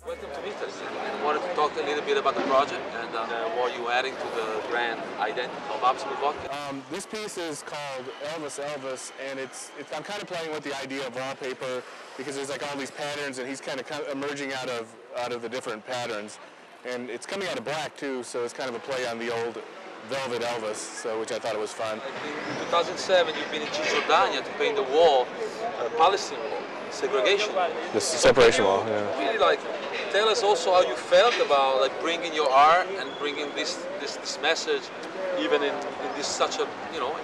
Welcome to Italy. I wanted to talk a little bit about the project and what you're adding to the brand identity of Absolut Vodka. This piece is called Elvis Elvis, and I'm kind of playing with the idea of wallpaper because there's like all these patterns, and he's kind of emerging out of the different patterns, and it's coming out of black too, so it's kind of a play on the old Velvet Elvis, so which I thought it was fun. In 2007, you've been in Cisjordania to paint the wall, Palestine wall, segregation. The separation wall. Yeah. Really, tell us also how you felt about bringing your art and bringing this message, even in this such a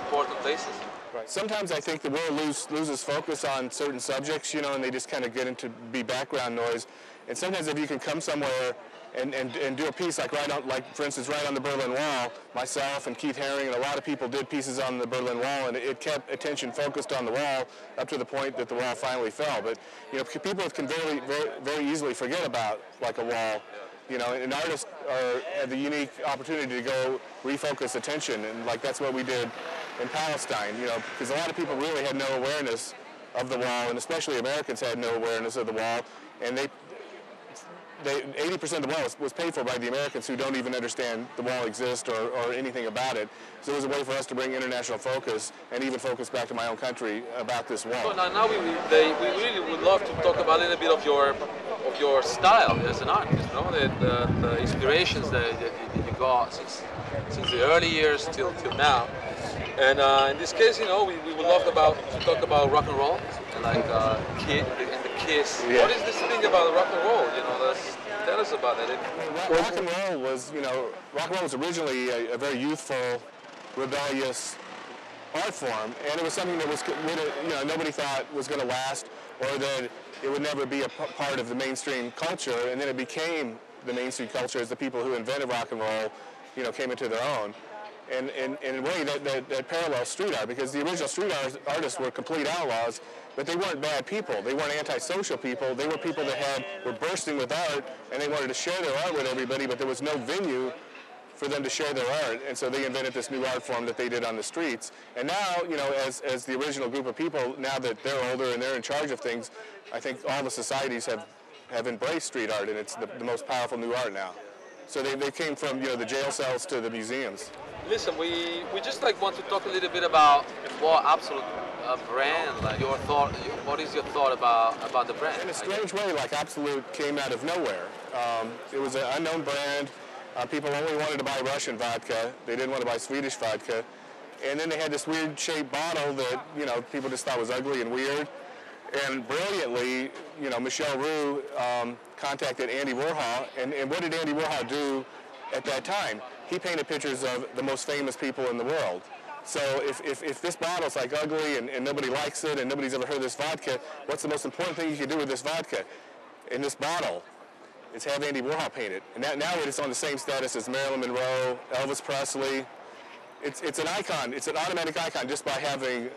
important places. Right. Sometimes I think the world loses focus on certain subjects, and they just kind of get into be background noise. And sometimes if you can come somewhere and do a piece like for instance, right on the Berlin Wall, myself and Keith Haring and a lot of people did pieces on the Berlin Wall, and it kept attention focused on the wall up to the point that the wall finally fell. But people can very easily forget about a wall. And artists have the unique opportunity to go refocus attention, and that's what we did in Palestine. Because a lot of people really had no awareness of the wall, and especially Americans had no awareness of the wall, and 80% of the wall was paid for by the Americans who don't even understand the wall exists or anything about it. So it was a way for us to bring international focus and even focus back to my own country about this wall. So now we really would love to talk about a little bit of your style as an artist, the inspirations that you got since the early years till now. And in this case, we would love to talk about rock and roll and Kid and the Kiss. Yeah. What is this thing about rock and roll? Tell us about it. Rock and roll was originally a very youthful, rebellious art form, and it was something that nobody thought was going to last, or that it would never be a part of the mainstream culture. And then it became the mainstream culture as the people who invented rock and roll, came into their own. And in a way that parallels street art, because the original street artists were complete outlaws, but they weren't bad people. They weren't antisocial people. They were people that were bursting with art, and they wanted to share their art with everybody, but there was no venue for them to share their art, and so they invented this new art form that they did on the streets. And now, as the original group of people, now that they're older and they're in charge of things, I think all the societies have embraced street art, and it's the most powerful new art now. So they came from the jail cells to the museums. Listen, we just want to talk a little bit about what Absolut brand, your thought. What is your thought about the brand? In a strange way, Absolut came out of nowhere. It was an unknown brand. People only wanted to buy Russian vodka. They didn't want to buy Swedish vodka. And then they had this weird shaped bottle that people just thought was ugly and weird. And brilliantly, Michel Roux contacted Andy Warhol. And what did Andy Warhol do at that time? He painted pictures of the most famous people in the world. So if this bottle's ugly and nobody likes it and nobody's ever heard of this vodka, what's the most important thing you can do with this vodka? In this bottle, is have Andy Warhol paint it. And now it's on the same status as Marilyn Monroe, Elvis Presley. It's an icon. It's an automatic icon just by having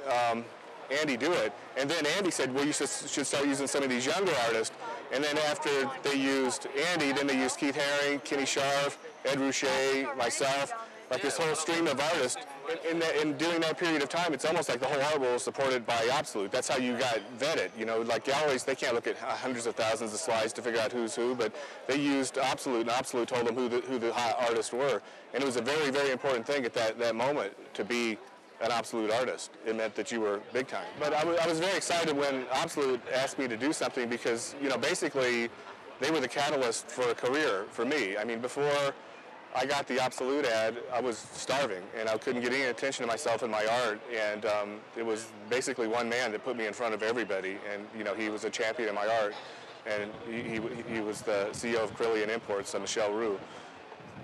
Andy do it. And then Andy said, well, you should start using some of these younger artists. And then after they used Andy, then they used Keith Haring, Kenny Scharf, Ed Ruscha, myself, this whole stream of artists. And during that period of time, it's almost like the whole art world was supported by Absolut. That's how you got vetted. Galleries, they can't look at hundreds of thousands of slides to figure out who's who, but they used Absolut, and Absolut told them who the hot artists were. And it was a very, very important thing at that moment to be an Absolut artist. It meant that you were big time. But I was very excited when Absolut asked me to do something because, basically they were the catalyst for a career for me. I mean, before I got the Absolut ad, I was starving, and I couldn't get any attention to myself and my art, and it was basically one man that put me in front of everybody, and he was a champion in my art, and he was the CEO of Carillion Imports, Michel Roux.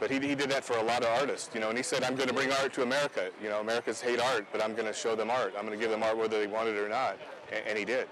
But he did that for a lot of artists, and he said, I'm going to bring art to America. Americans hate art, but I'm going to show them art. I'm going to give them art whether they want it or not, and he did.